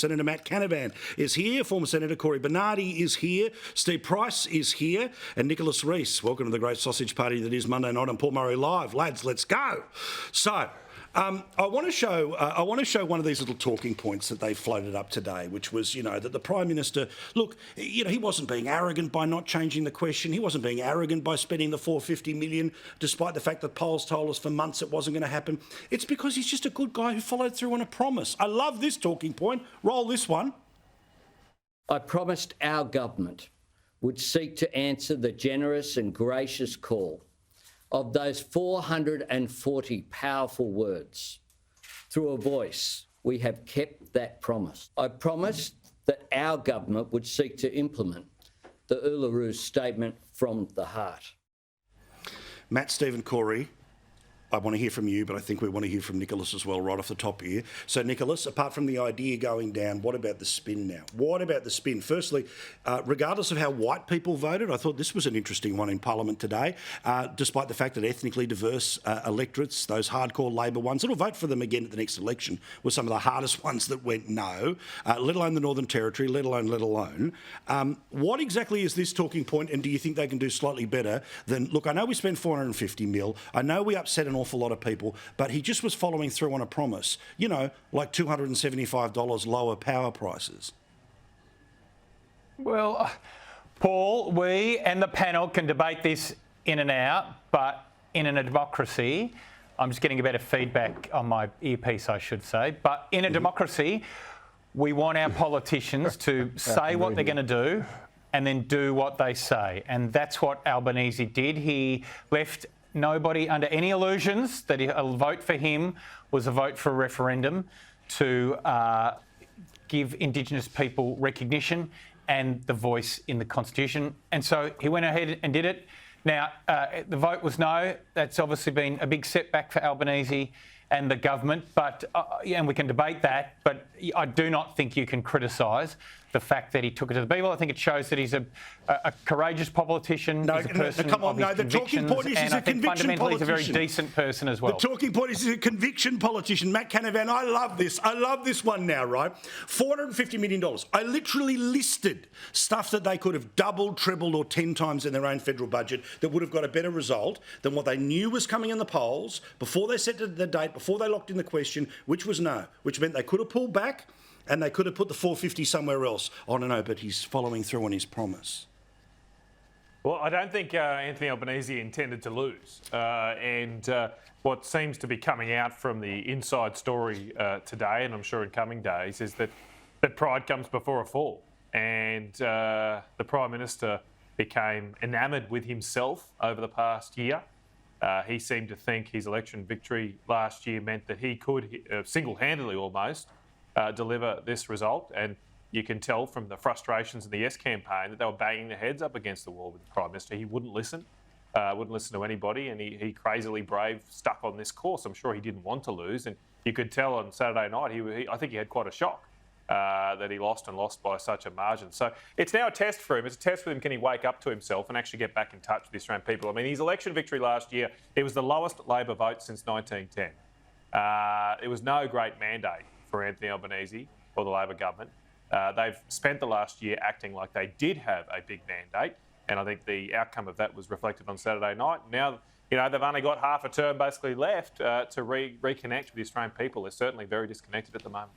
Senator Matt Canavan is here. Former Senator Cory Bernardi is here. Steve Price is here. And Nicholas Reece. Welcome to the great sausage party that is Monday night on Paul Murray Live. Lads, let's go. So, I want to show one of these little talking points that they floated up today, which was, that the Prime Minister, look, he wasn't being arrogant by not changing the question. He wasn't being arrogant by spending the $450 million, despite the fact that polls told us for months it wasn't going to happen. It's because he's just a good guy who followed through on a promise. I love this talking point. Roll this one. I promised our government would seek to answer the generous and gracious call of those 440 powerful words. Through a voice, we have kept that promise. I promised that our government would seek to implement the Uluru Statement from the Heart. Matt, Stephen, Cory, I want to hear from you, but I think we want to hear from Nicholas as well, right off the top here. So, Nicholas, apart from the idea going down, what about the spin now? What about the spin? Firstly, regardless of how white people voted, I thought this was an interesting one in Parliament today, despite the fact that ethnically diverse electorates, those hardcore Labor ones, that'll vote for them again at the next election, were some of the hardest ones that went no, let alone the Northern Territory, let alone. What exactly is this talking point, and do you think they can do slightly better than, look, I know we spent $450 million, I know we upset an awful lot of people, but he just was following through on a promise, like $275 lower power prices. Well, Paul, we and the panel can debate this in and out, but in a democracy, I'm just getting a bit of feedback on my earpiece, I should say, but in a democracy, we want our politicians to say what they're going to do and then do what they say. And that's what Albanese did. He left nobody under any illusions that a vote for him was a vote for a referendum to give Indigenous people recognition and the voice in the Constitution. And so he went ahead and did it. Now, the vote was no. That's obviously been a big setback for Albanese and the government, but and we can debate that, but I do not think you can criticise the fact that he took it to the people. I think it shows that he's a courageous politician. He's a person of his the talking point is he's a conviction politician. He's a very decent person as well. The talking point is he's a conviction politician. Matt Canavan, I love this. I love this one now, right? $450 million. I literally listed stuff that they could have doubled, trebled or 10 times in their own federal budget that would have got a better result than what they knew was coming in the polls before they set the date, before they locked in the question, which was no, which meant they could have pulled back and they could have put the 450 somewhere else. I don't know, but he's following through on his promise. Well, I don't think Anthony Albanese intended to lose. What seems to be coming out from the inside story today, and I'm sure in coming days, is that pride comes before a fall. And the Prime Minister became enamoured with himself over the past year. He seemed to think his election victory last year meant that he could single-handedly almost deliver this result. And you can tell from the frustrations in the Yes campaign that they were banging their heads up against the wall with the Prime Minister. He wouldn't listen to anybody, and he crazily brave stuck on this course. I'm sure he didn't want to lose, and you could tell on Saturday night, I think he had quite a shock that he lost by such a margin. So it's now a test for him. It's a test for him. Can he wake up to himself and actually get back in touch with the Australian people? I mean, his election victory last year, it was the lowest Labor vote since 1910. It was no great mandate for Anthony Albanese or the Labor government. They've spent the last year acting like they did have a big mandate, and I think the outcome of that was reflected on Saturday night. Now, they've only got half a term basically left to reconnect with the Australian people. They're certainly very disconnected at the moment.